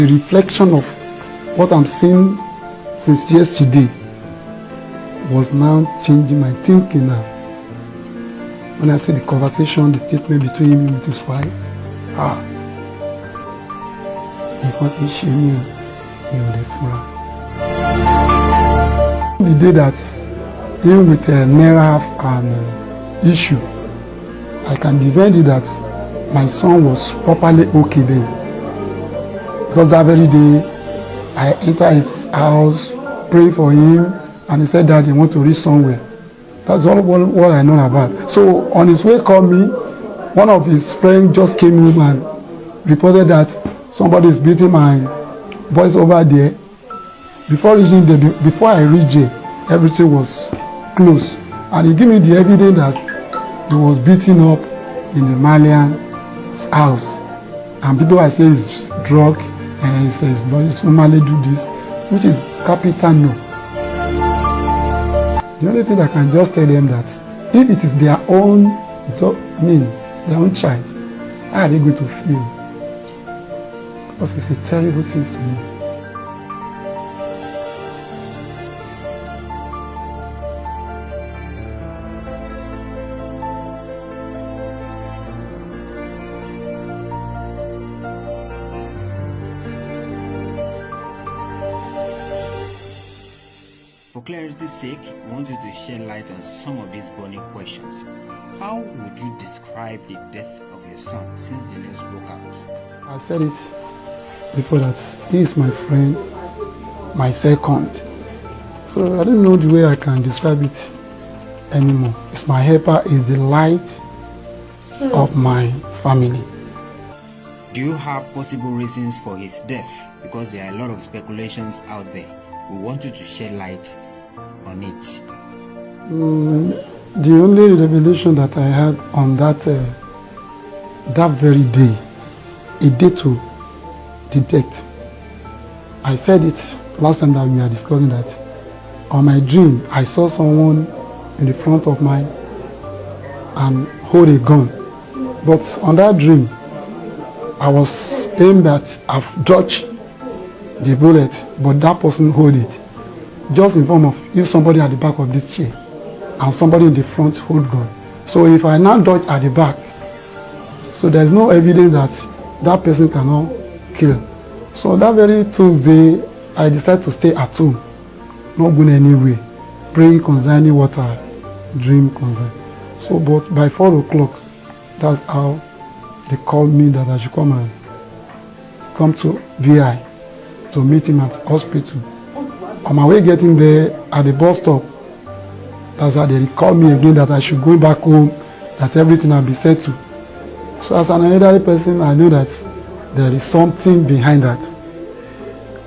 The reflection of what I'm seeing since yesterday was now changing my thinking now. When I see the conversation, the statement between him and his wife, because he showed me the front. The day that dealing with a Naira issue, I can defend it that my son was properly okay then. Because that very day, I entered his house, prayed for him, and he said that he wants to reach somewhere. That's all what I know about. So on his way called me, one of his friends just came home and reported that somebody is beating my boys over there. Before I reached there, everything was closed. And he gave me the evidence that he was beaten up in the Malian's house. And people I say is drug, and he says, but he normally do this, which is capital no. The only thing I can just tell them that if it is their own their own child, how are they going to feel? Because it's a terrible thing to me. For clarity's sake, I want you to shed light on some of these burning questions. How would you describe the death of your son since the news broke out? I said it before that he is my friend, my second. So I don't know the way I can describe it anymore. It's my helper, is the light of my family. Do you have possible reasons for his death? Because there are a lot of speculations out there. We want you to shed light on it. The only revelation that I had on that very day, a day to detect. I said it last time that we were discussing that on my dream I saw someone in the front of mine and hold a gun. But on that dream, I was aimed at, I've dodged the bullet, but that person hold it. Just in form of if somebody at the back of this chair and somebody in the front hold gun. So if I now dodge at the back, so there's no evidence that that person cannot kill. So that very Tuesday, I decided to stay at home, not going anywhere, praying concerning what I dream concern. So but by 4 o'clock, that's how they called me that I should come to VI to meet him at hospital. On my way getting there at the bus stop, that's how they called me again that I should go back home, that everything will be settled. So as an elderly person, I know that there is something behind that.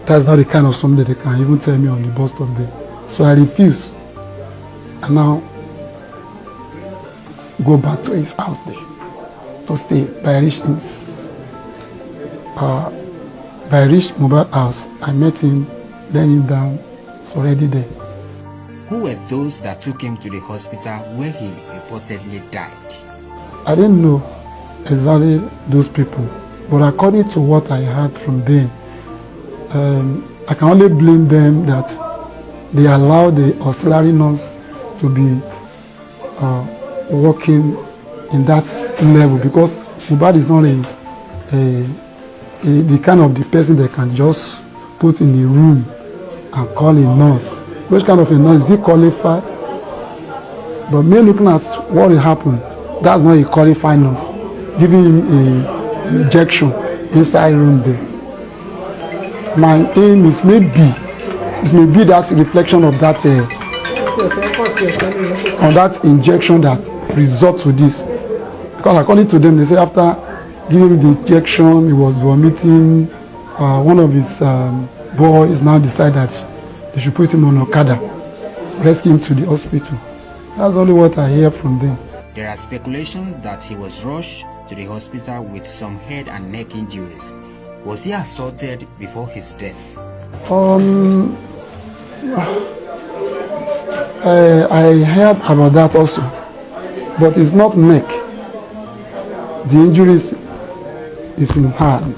That's not the kind of something that they can even tell me on the bus stop there. So I refuse. And now go back to his house there to stay. By reach Mohbad house, I met him, laying him down, it's already there. Who were those that took him to the hospital where he reportedly died? I didn't know exactly those people, but according to what I heard from them, I can only blame them that they allowed the auxiliary nurse to be working in that level, because Mohbad is not the kind of the person that can just put in a room and call a nurse. Which kind of a nurse? Is he qualified? But me looking at what happened, that's not a qualified nurse. Giving him an injection inside room there. My aim is maybe that reflection of that on that injection that results to this. Because according to them, they say after giving him the injection, he was vomiting. One of his boys now decided that they should put him on Okada, rescue him to the hospital. That's only what I hear from them. There are speculations that he was rushed to the hospital with some head and neck injuries. Was he assaulted before his death? I heard about that also, but it's not neck. The injuries is in hand.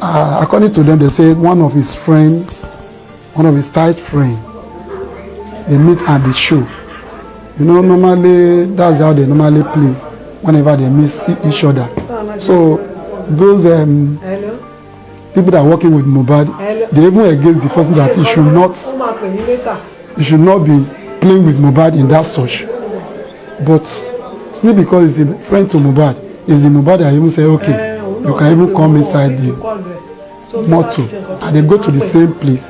according to them, they say one of his tight friends, they meet at the show. You know, normally that's how they normally play whenever they meet each other. So those people that are working with Mohbad, they even against the person that he should not be playing with Mohbad in that such. But simply because he's a friend to Mohbad, is the Mohbad that even say, okay, you can even come inside the motor, and they go to the same place.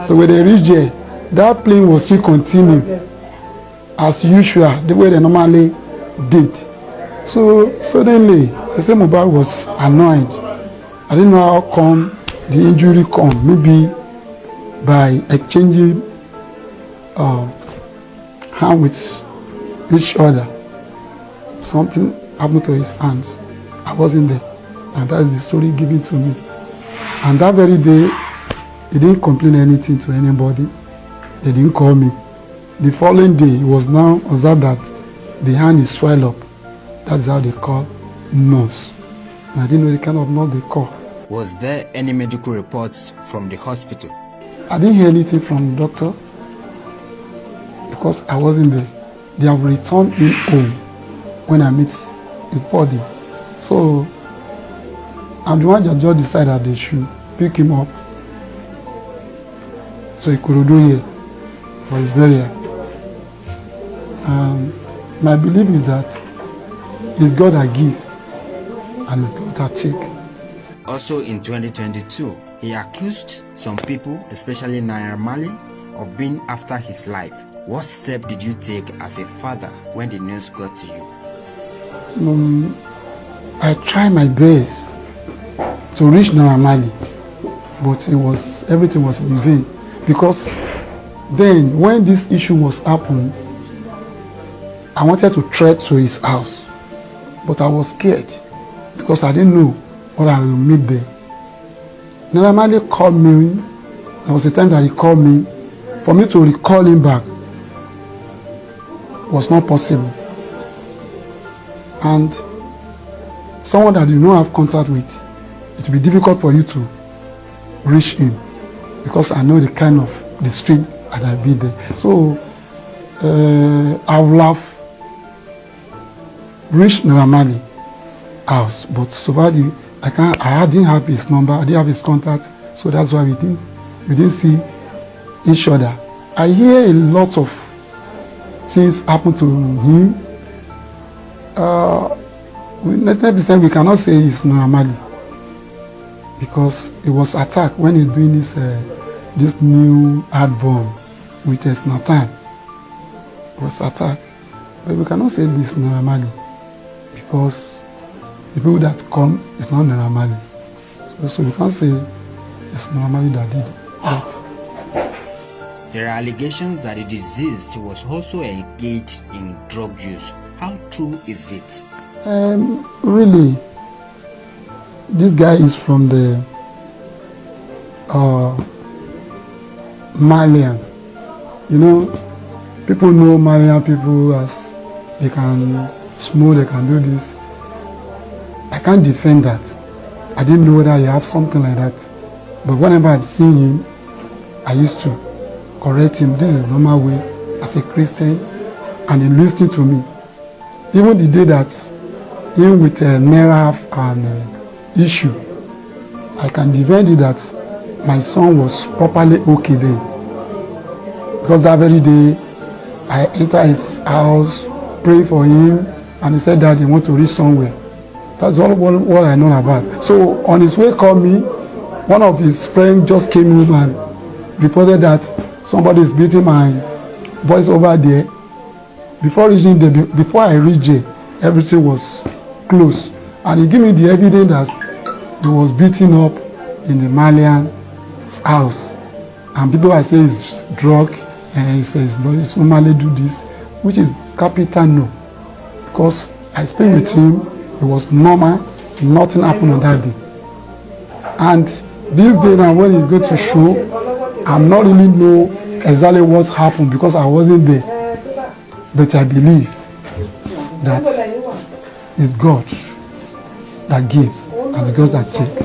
So when they reach there, that plane will still continue as usual, the way they normally did. So suddenly, the same Mohbad was annoyed. I didn't know how come the injury come. Maybe by exchanging hand with each other, something happened to his hands. I wasn't there, and that's the story given to me. And that very day, he didn't complain anything to anybody. They didn't call me. The following day, it was now observed that the hand is swelled up. That's how they call nurse. And I didn't know the kind of nurse they call. Was there any medical reports from the hospital? I didn't hear anything from the doctor because I wasn't there. They have returned him home when I meet his body. So I'm the one that just decided that they should pick him up so he could do here for his burial. My belief is that it's God that gives and it's God that takes. Also in 2022, he accused some people, especially Naira Marley, of being after his life. What step did you take as a father when the news got to you? I tried my best to reach Naira Marley, but everything was in vain. Because then, when this issue was happening, I wanted to trek to his house, but I was scared because I didn't know what I will meet there. Naira Marley called me. There was a time that he called me. For me to recall him back was not possible. And someone that you don't have contact with, it will be difficult for you to reach him because I know the kind of the street that I've been there. So I would have reached Naira Marley house, but so far I didn't have his number, I didn't have his contact, so that's why we didn't see each other. I hear a lot of things happen to him. 90% we cannot say it's Naira Marley because he was attacked when he's doing this new album with Snatan. He was attacked, but we cannot say this Naira Marley because the people that come is not Naira Marley. So we can't say it's Naira Marley that did that. There are allegations that the deceased was also engaged in drug use. How true is it? Really, this guy is from the Malian. You know, people know Malian people as they can smoke, they can do this. I can't defend that. I didn't know whether he had something like that. But whenever I'd seen him, I used to correct him. This is normal way as a Christian, and he listened to me. Even the day that him with Naira an issue, I can defend it that my son was properly okay then. Because that very day, I entered his house, prayed for him, and he said that he wants to reach somewhere. That's all what I know about. So on his way called me, one of his friends just came home and reported that somebody is beating my voice over there. Before I reached there, everything was closed. And he gave me the evidence that he was beaten up in the Malian's house. And people are saying it's drug, and he says, no, it's normally do this, which is capital no. Because I spent with him, it was normal, nothing happened on that day. And this day now, when he go to show, I'm not really know exactly what happened because I wasn't there. But I believe that it's God that gives and God that takes.